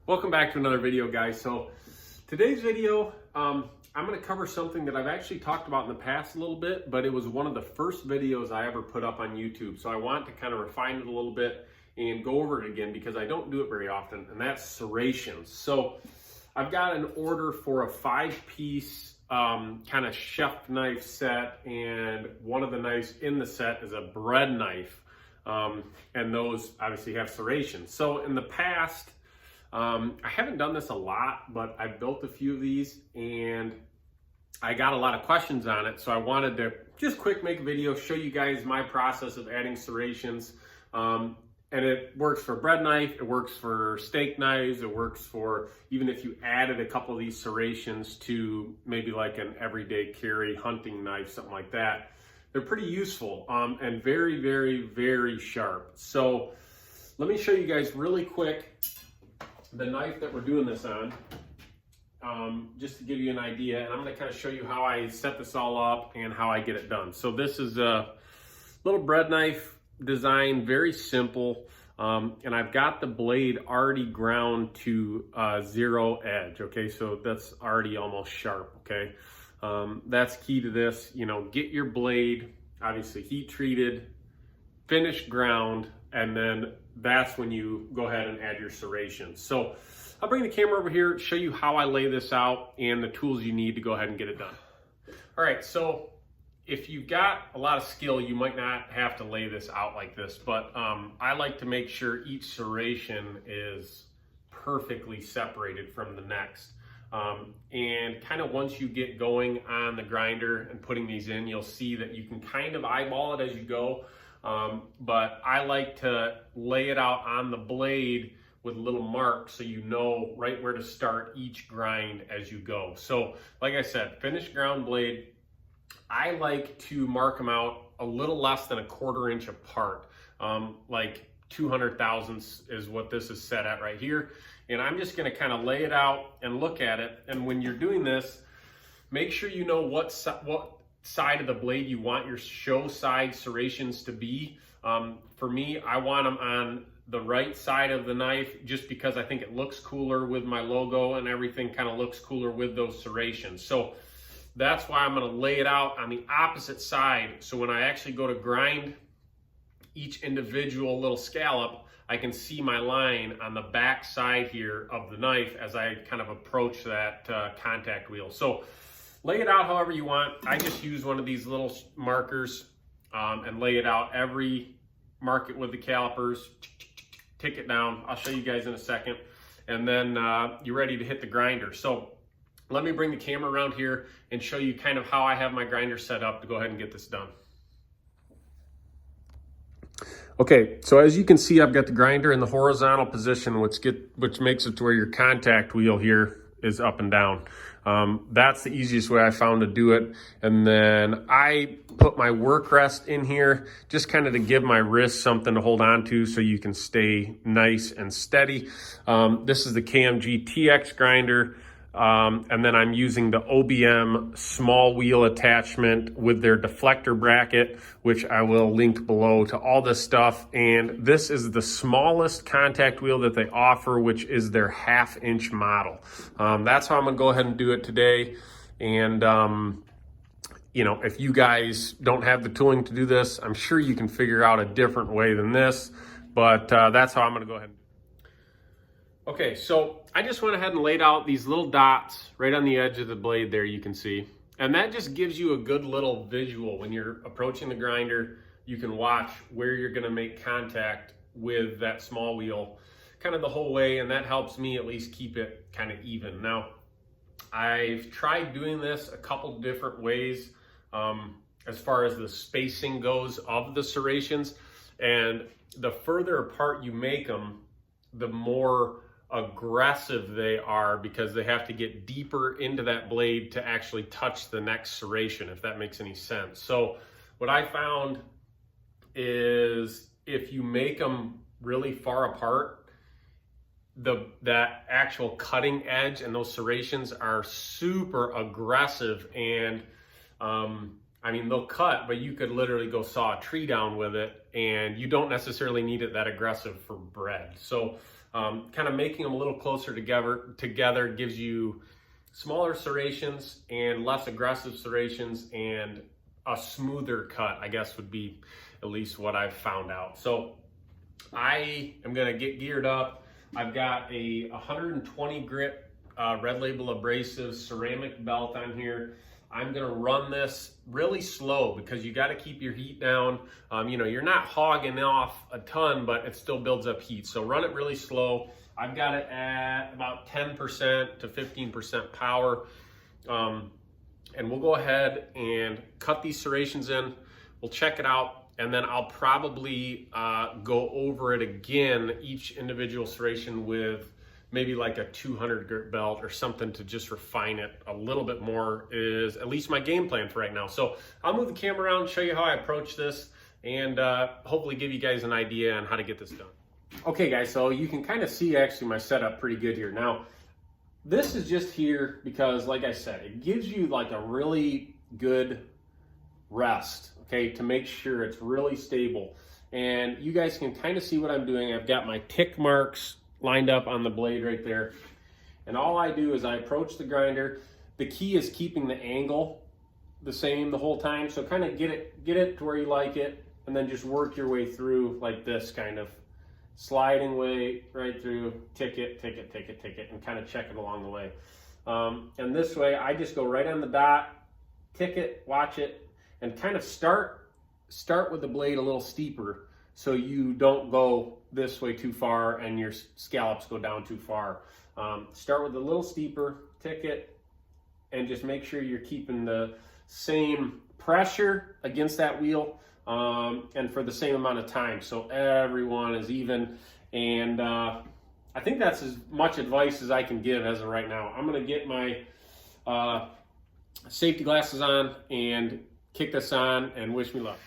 Welcome back to another video, guys. So today's video, I'm going to cover something that I've actually talked about in the past a little bit, but it was one of the first videos I ever put up on YouTube. So I want to kind of refine it a little bit and go over it again because I don't do it very often, and that's serrations. So I've got an order for a 5-piece kind of chef knife set, and one of the knives in the set is a bread knife, and those obviously have serrations. So in the past, I haven't done this a lot, but I've built a few of these and I got a lot of questions on it. So I wanted to just quick make a video, show you guys my process of adding serrations. And it works for bread knife, it works for steak knives, it works for even if you added a couple of these serrations to maybe like an everyday carry hunting knife, something like that. They're pretty useful and very, very, very sharp. So let me show you guys really quick the knife that we're doing this on, just to give you an idea, and I'm going to kind of show you how I set this all up and how I get it done. So this is a little bread knife design, very simple, and I've got the blade already ground to 0 edge, okay, so that's already almost sharp, okay. That's key to this, you know, get your blade obviously heat treated, finished ground, and then that's when you go ahead and add your serrations. So I'll bring the camera over here, show you how I lay this out and the tools you need to go ahead and get it done. All right, so if you've got a lot of skill, you might not have to lay this out like this, but I like to make sure each serration is perfectly separated from the next. And kind of once you get going on the grinder and putting these in, you'll see that you can kind of eyeball it as you go. But I like to lay it out on the blade with little marks so you know right where to start each grind as you go. So like I said, finished ground blade, I like to mark them out a little less than 1/4 inch apart. Like 200 thousandths is what this is set at right here. And I'm just gonna kind of lay it out and look at it. And when you're doing this, make sure you know what side of the blade you want your show side serrations to be. For me, I want them on the right side of the knife just because I think it looks cooler with my logo, and everything kind of looks cooler with those serrations. So that's why I'm going to lay it out on the opposite side, so when I actually go to grind each individual little scallop, I can see my line on the back side here of the knife as I kind of approach that contact wheel. So lay it out however you want. I just use one of these little markers and lay it out. Mark it with the calipers, tick it down. I'll show you guys in a second. And then you're ready to hit the grinder. So let me bring the camera around here and show you kind of how I have my grinder set up to go ahead and get this done. Okay, so as you can see, I've got the grinder in the horizontal position, which makes it to where your contact wheel here is up and down. That's the easiest way I found to do it. And then I put my work rest in here just kind of to give my wrist something to hold on to so you can stay nice and steady. This is the KMG TX grinder. And then I'm using the OBM small wheel attachment with their deflector bracket, which I will link below to all this stuff. And this is the smallest contact wheel that they offer, which is their 1/2 inch model. That's how I'm gonna go ahead and do it today. And, you know, if you guys don't have the tooling to do this, I'm sure you can figure out a different way than this, but that's how I'm gonna go ahead and do it. Okay, so I just went ahead and laid out these little dots right on the edge of the blade there, you can see. And that just gives you a good little visual. When you're approaching the grinder, you can watch where you're gonna make contact with that small wheel kind of the whole way, and that helps me at least keep it kind of even. Now, I've tried doing this a couple different ways as far as the spacing goes of the serrations, and the further apart you make them, the more aggressive they are because they have to get deeper into that blade to actually touch the next serration, if that makes any sense. So what I found is if you make them really far apart, that actual cutting edge and those serrations are super aggressive, and I mean, they'll cut, but you could literally go saw a tree down with it, and you don't necessarily need it that aggressive for bread. So Kind of making them a little closer together gives you smaller serrations and less aggressive serrations and a smoother cut, I guess would be at least what I've found out. So I am gonna get geared up. I've got a 120 grit Red Label abrasive ceramic belt on here. I'm gonna run this really slow because you gotta keep your heat down. You know, you're not hogging off a ton, but it still builds up heat. So run it really slow. I've got it at about 10% to 15% power. And we'll go ahead and cut these serrations in. We'll check it out, and then I'll probably go over it again, each individual serration with maybe like a 200 grit belt or something to just refine it a little bit more, is at least my game plan for right now. So I'll move the camera around, show you how I approach this, and hopefully give you guys an idea on how to get this done. Okay guys, so you can kind of see actually my setup pretty good here. Now, this is just here because, like I said, it gives you like a really good rest, okay, to make sure it's really stable. And you guys can kind of see what I'm doing. I've got my tick marks lined up on the blade right there. And all I do is I approach the grinder. The key is keeping the angle the same the whole time. So kind of get it to where you like it, and then just work your way through like this, kind of sliding way right through, tick it, and kind of check it along the way. And this way, I just go right on the dot, tick it, watch it, and kind of start with the blade a little steeper so you don't go this way too far and your scallops go down too far. Start with a little steeper, tick it, and just make sure you're keeping the same pressure against that wheel, and for the same amount of time, so everyone is even. And I think that's as much advice as I can give as of right now. I'm gonna get my safety glasses on and kick this on, and wish me luck.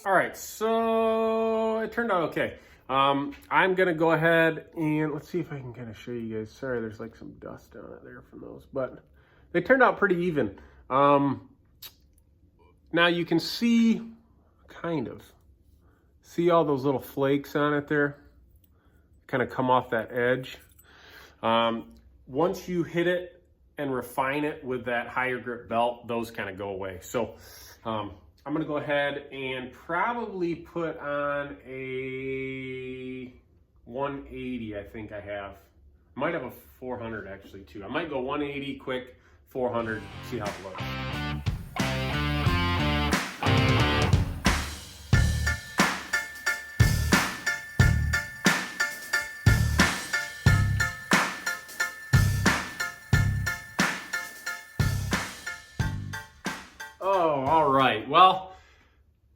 All right, so it turned out okay. I'm gonna go ahead and let's see if I can kind of show you guys. Sorry, there's like some dust on it there from those, but they turned out pretty even. Now you can see, see all those little flakes on it there, kind of come off that edge. Once you hit it and refine it with that higher grip belt, those kind of go away. So I'm gonna go ahead and probably put on a 180, I think I have. Might have a 400 actually too. I might go 180 quick, 400, see how it looks. Oh, all right. Well,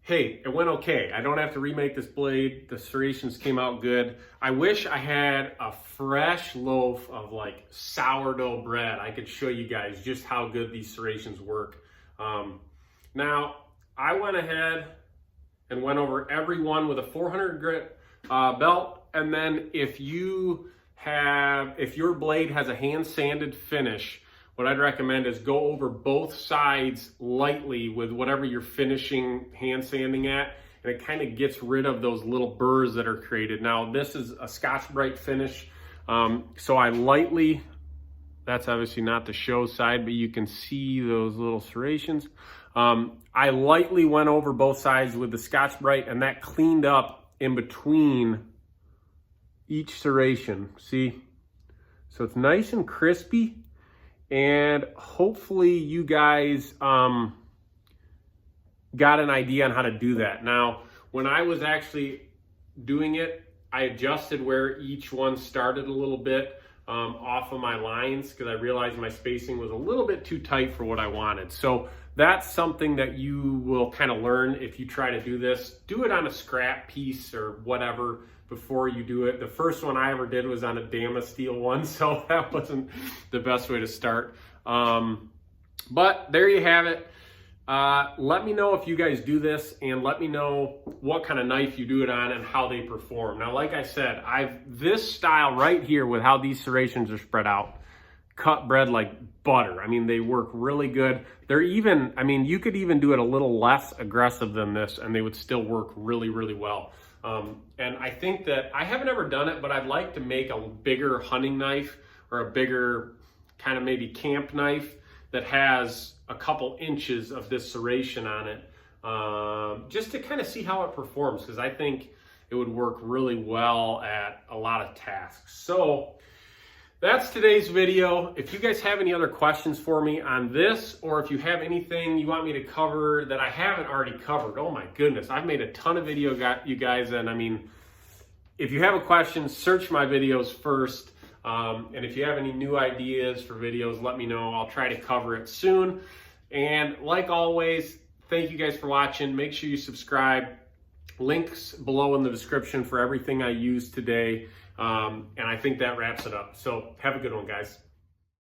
hey, it went okay. I don't have to remake this blade. The serrations came out good. I wish I had a fresh loaf of like sourdough bread. I could show you guys just how good these serrations work. Now, I went ahead and went over every one with a 400 grit belt. And then if your blade has a hand sanded finish, what I'd recommend is go over both sides lightly with whatever you're finishing hand sanding at, and it kind of gets rid of those little burrs that are created. Now, this is a Scotch-Brite finish, so I lightly That's obviously not the show side, but you can see those little serrations. I lightly went over both sides with the Scotch-Brite, and that cleaned up in between each serration. See? So it's nice and crispy, and hopefully you guys got an idea on how to do that. Now, when I was actually doing it, I adjusted where each one started a little bit off of my lines, because I realized my spacing was a little bit too tight for what I wanted. So that's something that you will kind of learn if you try to do this. Do it on a scrap piece or whatever before you do it. The first one I ever did was on a Damasteel one, so that wasn't the best way to start. But there you have it. Let me know if you guys do this, and let me know what kind of knife you do it on and how they perform. Now, like I said, this style right here with how these serrations are spread out, cut bread like butter. I mean, they work really good. They're even, I mean, you could even do it a little less aggressive than this and they would still work really, really well. And I think that I haven't ever done it, but I'd like to make a bigger hunting knife or a bigger kind of maybe camp knife that has a couple inches of this serration on it, just to kind of see how it performs, because I think it would work really well at a lot of tasks. So that's today's video. If you guys have any other questions for me on this, or if you have anything you want me to cover that I haven't already covered, oh my goodness, I've made a ton of video, you guys, and I mean, if you have a question, search my videos first. And if you have any new ideas for videos, let me know. I'll try to cover it soon. And like always, thank you guys for watching. Make sure you subscribe. Links below in the description for everything I used today. And I think that wraps it up. So have a good one, guys.